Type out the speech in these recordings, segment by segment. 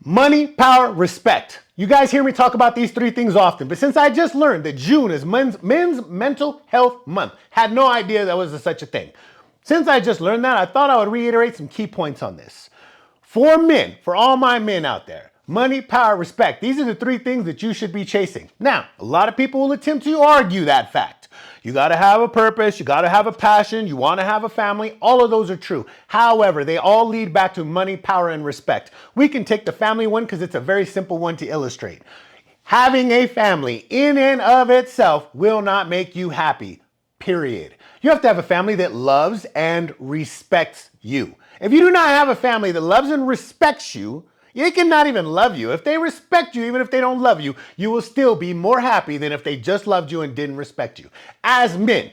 Money, power, respect. You guys hear me talk about these three things often, but since I just learned that June is men's mental health month, had no idea that was such a thing. Since I just learned that, I thought I would reiterate some key points on this. For men, for all my men out there, money, power, respect. These are the three things that you should be chasing. Now, a lot of people will attempt to argue that fact. You got to have a purpose. You got to have a passion. You want to have a family. All of those are true. However, they all lead back to money, power, and respect. We can take the family one because it's a very simple one to illustrate. Having a family in and of itself will not make you happy, period. You have to have a family that loves and respects you. If you do not have a family that loves and respects you, they cannot even love you. If they respect you, even if they don't love you, you will still be more happy than if they just loved you and didn't respect you. As men,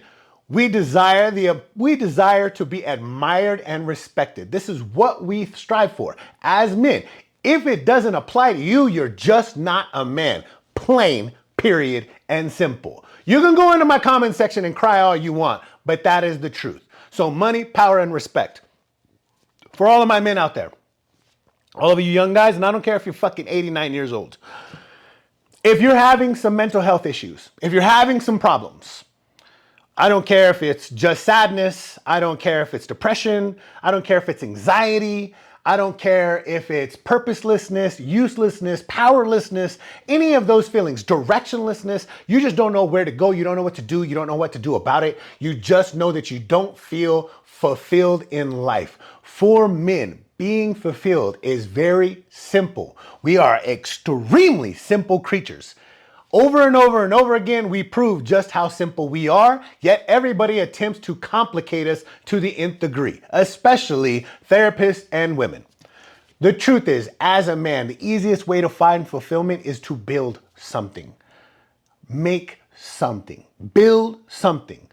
we desire to be admired and respected. This is what we strive for as men. If it doesn't apply to you, you're just not a man. Plain, period, and simple. You can go into my comment section and cry all you want, but that is the truth. So money, power, and respect. For all of my men out there, all of you young guys, and I don't care if you're fucking 89 years old. If you're having some mental health issues, if you're having some problems, I don't care if it's just sadness. I don't care if it's depression. I don't care if it's anxiety. I don't care if it's purposelessness, uselessness, powerlessness, any of those feelings, directionlessness. You just don't know where to go. You don't know what to do. You don't know what to do about it. You just know that you don't feel fulfilled in life. For men, being fulfilled is very simple. We are extremely simple creatures. Over and over and over again, we prove just how simple we are, yet everybody attempts to complicate us to the nth degree, especially therapists and women. The truth is, as a man, the easiest way to find fulfillment is to build something. Make something. Build something.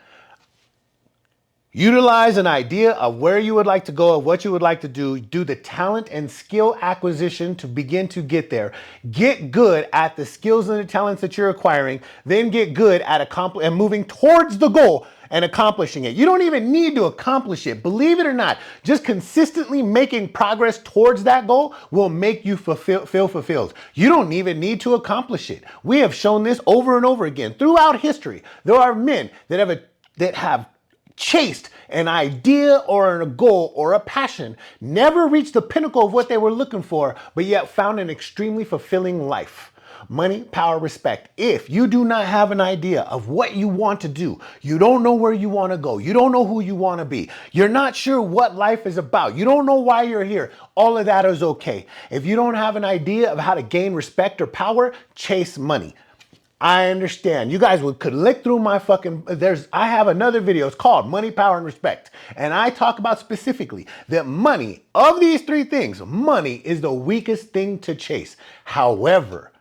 Utilize an idea of where you would like to go, of what you would like to do the talent and skill acquisition to begin to get there. Get good at the skills and the talents that you're acquiring, then get good at and moving towards the goal and accomplishing it. You don't even need to accomplish it. Believe it or not, just consistently making progress towards that goal will make you feel fulfilled. You don't even need to accomplish it. We have shown this over and over again. Throughout history, there are men that have chased an idea or a goal or a passion, never reached the pinnacle of what they were looking for, but yet found an extremely fulfilling life. Money, power, respect. If you do not have an idea of what you want to do, you don't know where you want to go, you don't know who you want to be, you're not sure what life is about, you don't know why you're here, all of that is okay. If you don't have an idea of how to gain respect or power, chase money. I understand. You guys could lick through my I have another video. It's called Money, Power, and Respect. And I talk about specifically that money, of these three things, money is the weakest thing to chase. However,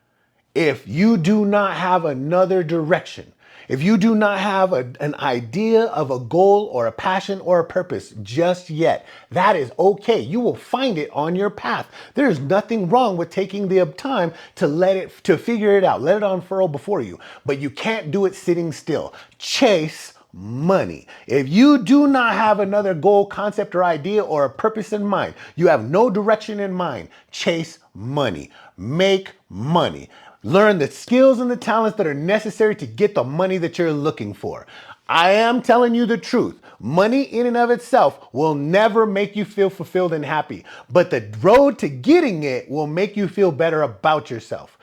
if you do not have another direction, if you do not have an idea of a goal or a passion or a purpose just yet, that is okay. You will find it on your path. There's nothing wrong with taking the time to figure it out. Let it unfurl before you, but you can't do it sitting still. Chase money. If you do not have another goal, concept, or idea or a purpose in mind, you have no direction in mind, chase money. Make money. Learn the skills and the talents that are necessary to get the money that you're looking for. I am telling you the truth. Money in and of itself will never make you feel fulfilled and happy, but the road to getting it will make you feel better about yourself.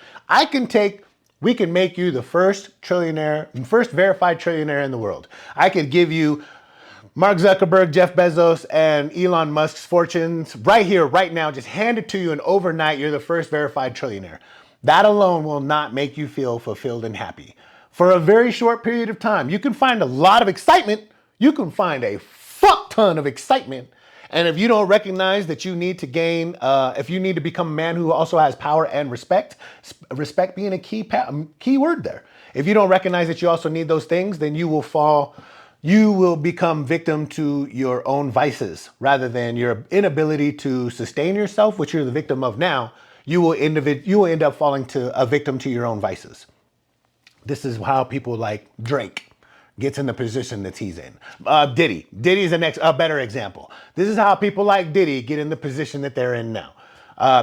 We can make you the first verified trillionaire in the world. I could give you Mark Zuckerberg, Jeff Bezos, and Elon Musk's fortunes right here, right now, just hand it to you, and overnight you're the first verified trillionaire. That alone will not make you feel fulfilled and happy. For a very short period of time, you can find a lot of excitement. You can find a fuck ton of excitement. And if you don't recognize that you need to if you need to become a man who also has power and respect being a key word there. If you don't recognize that you also need those things, then you will become victim to your own vices rather than your inability to sustain yourself, which you're the victim of now. You will end up falling to a victim to your own vices. This is how people like Drake gets in the position that he's in. Diddy's a better example. This is how people like Diddy get in the position that they're in now.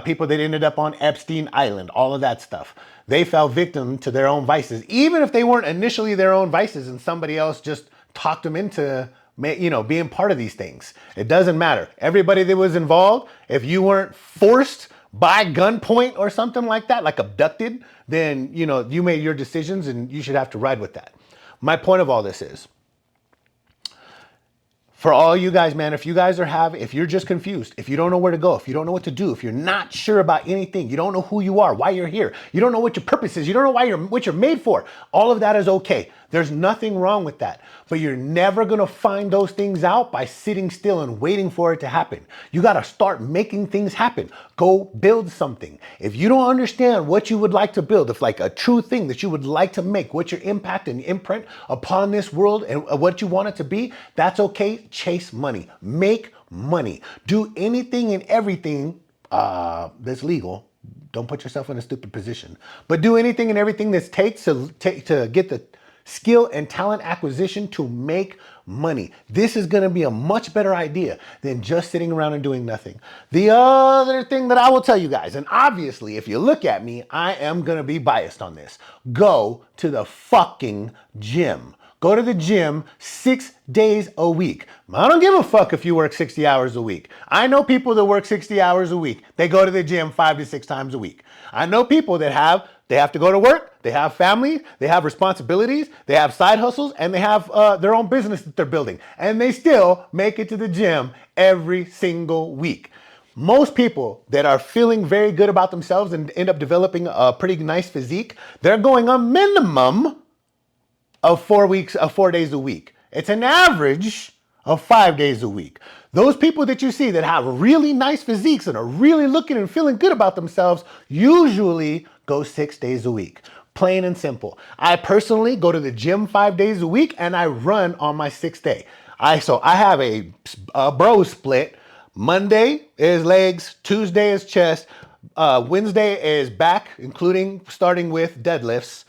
people that ended up on Epstein Island, all of that stuff. They fell victim to their own vices, even if they weren't initially their own vices and somebody else just talked them into, being part of these things. It doesn't matter. Everybody that was involved, if you weren't forced by gunpoint or something like that, like abducted, then, you made your decisions and you should have to ride with that. My point of all this is, for all you guys, man, if you're just confused, if you don't know where to go, if you don't know what to do, if you're not sure about anything, you don't know who you are, why you're here, you don't know what your purpose is, you don't know what you're made for, all of that is okay. There's nothing wrong with that. But you're never gonna find those things out by sitting still and waiting for it to happen. You gotta start making things happen. Go build something. If you don't understand what you would like to build, if like a true thing that you would like to make, what's your impact and imprint upon this world and what you want it to be, that's okay. Chase money. Make money. Do anything and everything that's legal. Don't put yourself in a stupid position. But do anything and everything that takes to get the skill and talent acquisition to make money. This is going to be a much better idea than just sitting around and doing nothing. The other thing that I will tell you guys, and obviously if you look at me, I am going to be biased on this. Go to the fucking gym. Go to the gym 6 days a week. I don't give a fuck if you work 60 hours a week. I know people that work 60 hours a week. They go to the gym 5 to 6 times a week. I know people that they have to go to work, they have family, they have responsibilities, they have side hustles, and they have their own business that they're building. And they still make it to the gym every single week. Most people that are feeling very good about themselves and end up developing a pretty nice physique, they're going a minimum of 4 days a week. It's an average of 5 days a week. Those people that you see that have really nice physiques and are really looking and feeling good about themselves usually go 6 days a week. Plain and simple. I personally go to the gym 5 days a week and I run on my 6th day. So I have a bro split. Monday is legs, Tuesday is chest, Wednesday is back, including starting with deadlifts.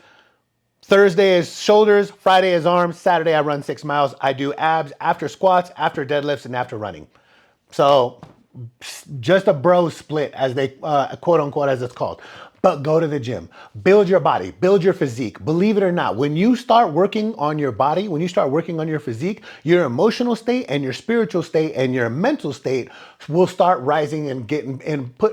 Thursday is shoulders, Friday is arms, Saturday I run 6 miles. I do abs after squats, after deadlifts, and after running. So just a bro split, as they quote unquote, as it's called. But go to the gym, build your body, build your physique. Believe it or not, when you start working on your body, when you start working on your physique, your emotional state and your spiritual state and your mental state will start rising and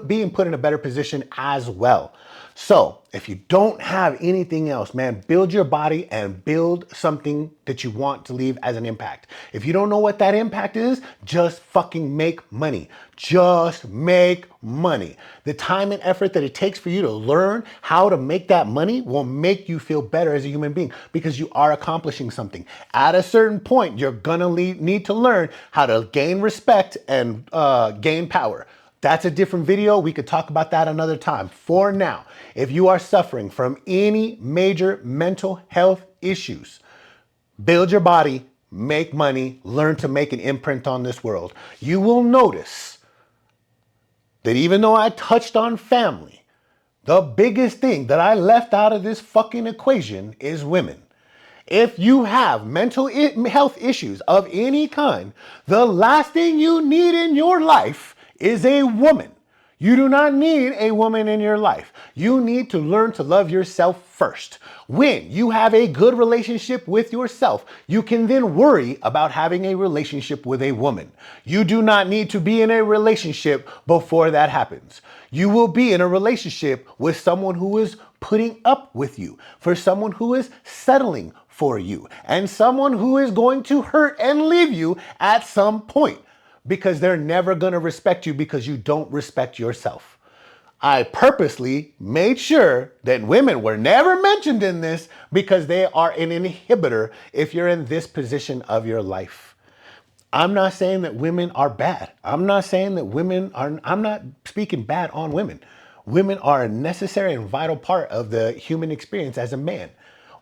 being put in a better position as well. So if you don't have anything else, man, build your body and build something that you want to leave as an impact. If you don't know what that impact is, just fucking make money. Just make money. The time and effort that it takes for you to learn how to make that money will make you feel better as a human being because you are accomplishing something. At a certain point, you're gonna need to learn how to gain respect and gain power. That's a different video. We could talk about that another time. For now, if you are suffering from any major mental health issues, build your body, make money, learn to make an imprint on this world. You will notice that even though I touched on family, the biggest thing that I left out of this fucking equation is women. If you have mental health issues of any kind, the last thing you need in your life is a woman. You do not need a woman in your life. You need to learn to love yourself first. When you have a good relationship with yourself, you can then worry about having a relationship with a woman. You do not need to be in a relationship before that happens. You will be in a relationship with someone who is putting up with you, for someone who is settling for you, and someone who is going to hurt and leave you at some point, because they're never going to respect you because you don't respect yourself. I purposely made sure that women were never mentioned in this because they are an inhibitor if you're in this position of your life. I'm not saying that women are bad. I'm not speaking bad on women. Women are a necessary and vital part of the human experience as a man.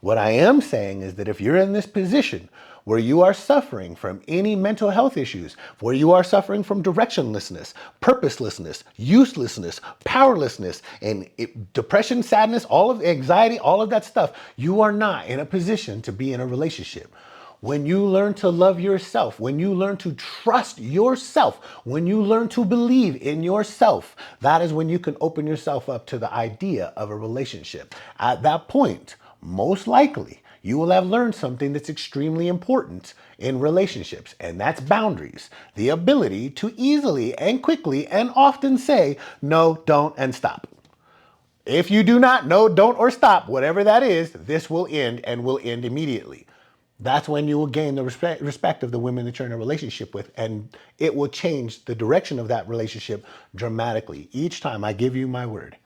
What I am saying is that if you're in this position where you are suffering from any mental health issues, where you are suffering from directionlessness, purposelessness, uselessness, powerlessness, and depression, sadness, all of anxiety, all of that stuff, you are not in a position to be in a relationship. When you learn to love yourself, when you learn to trust yourself, when you learn to believe in yourself, that is when you can open yourself up to the idea of a relationship. At that point, most likely, you will have learned something that's extremely important in relationships, and that's boundaries. The ability to easily and quickly and often say no, don't, and stop. If you do not, no, don't, or stop, whatever that is, this will end and will end immediately. That's when you will gain the respect of the women that you're in a relationship with, and it will change the direction of that relationship dramatically. Each time, I give you my word.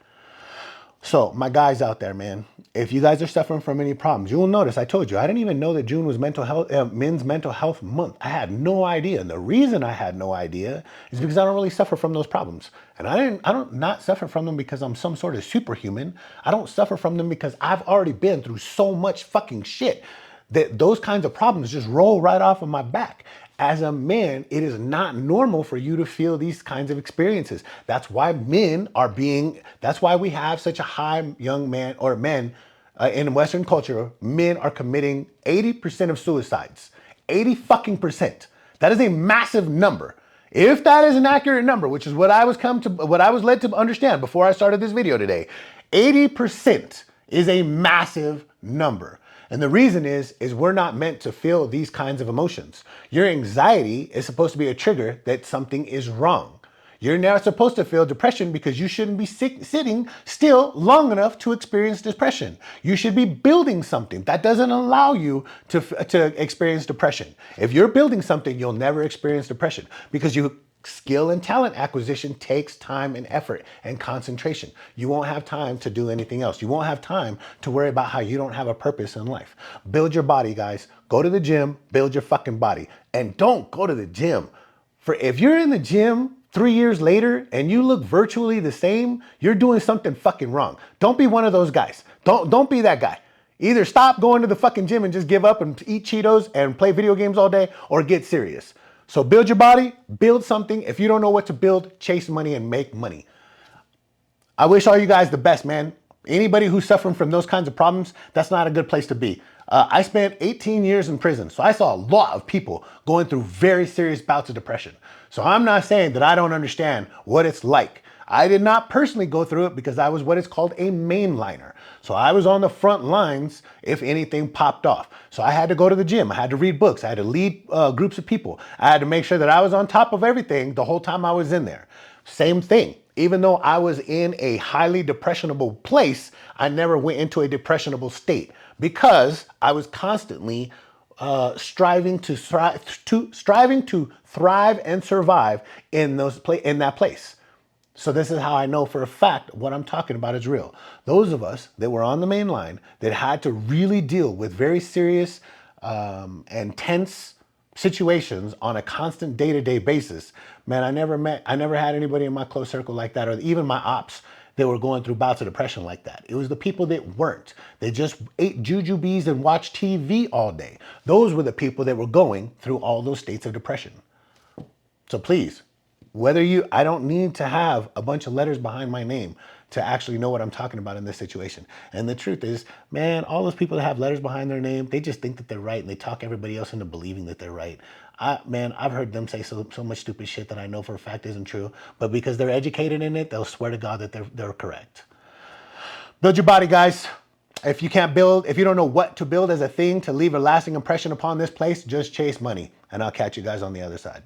So, my guys out there, man, if you guys are suffering from any problems, you will notice, I told you, I didn't even know that June was Men's Mental Health Month. I had no idea. And the reason I had no idea is because I don't really suffer from those problems. And I don't not suffer from them because I'm some sort of superhuman. I don't suffer from them because I've already been through so much fucking shit that those kinds of problems just roll right off of my back. As a man, it is not normal for you to feel these kinds of experiences. That's why that's why we have such a high young man or men in Western culture, men are committing 80% of suicides. 80 fucking percent. That is a massive number. If that is an accurate number, which is what I was led to understand before I started this video today, 80% is a massive number. And the reason is we're not meant to feel these kinds of emotions. Your anxiety is supposed to be a trigger that something is wrong. You're not supposed to feel depression because you shouldn't be sitting still long enough to experience depression. You should be building something. That doesn't allow you to experience depression. If you're building something, you'll never experience depression because skill and talent acquisition takes time and effort and concentration. You won't have time to do anything else. You won't have time to worry about how you don't have a purpose in life. Build your body, guys. Go to the gym, build your fucking body. And don't go to the gym. If you're in the gym 3 years later and you look virtually the same, you're doing something fucking wrong. Don't be one of those guys. Don't be that guy. Either stop going to the fucking gym and just give up and eat Cheetos and play video games all day, or get serious. So build your body, build something. If you don't know what to build, chase money and make money. I wish all you guys the best, man. Anybody who's suffering from those kinds of problems, that's not a good place to be. I spent 18 years in prison, so I saw a lot of people going through very serious bouts of depression. So I'm not saying that I don't understand what it's like. I did not personally go through it because I was what is called a mainliner. So I was on the front lines if anything popped off. So I had to go to the gym. I had to read books. I had to lead groups of people. I had to make sure that I was on top of everything the whole time I was in there. Same thing. Even though I was in a highly depressionable place, I never went into a depressionable state because I was constantly striving to thrive and survive in that place. So this is how I know for a fact what I'm talking about is real. Those of us that were on the main line that had to really deal with very serious and tense situations on a constant day-to-day basis, man, I never had anybody in my close circle like that, or even my ops that were going through bouts of depression like that. It was the people that weren't. They just ate jujubes and watched TV all day. Those were the people that were going through all those states of depression. So please, I don't need to have a bunch of letters behind my name to actually know what I'm talking about in this situation. And the truth is, man, all those people that have letters behind their name, they just think that they're right and they talk everybody else into believing that they're right. I've heard them say so much stupid shit that I know for a fact isn't true, but because they're educated in it, they'll swear to God that they're correct. Build your body, guys. If you don't know what to build as a thing to leave a lasting impression upon this place, just chase money. And I'll catch you guys on the other side.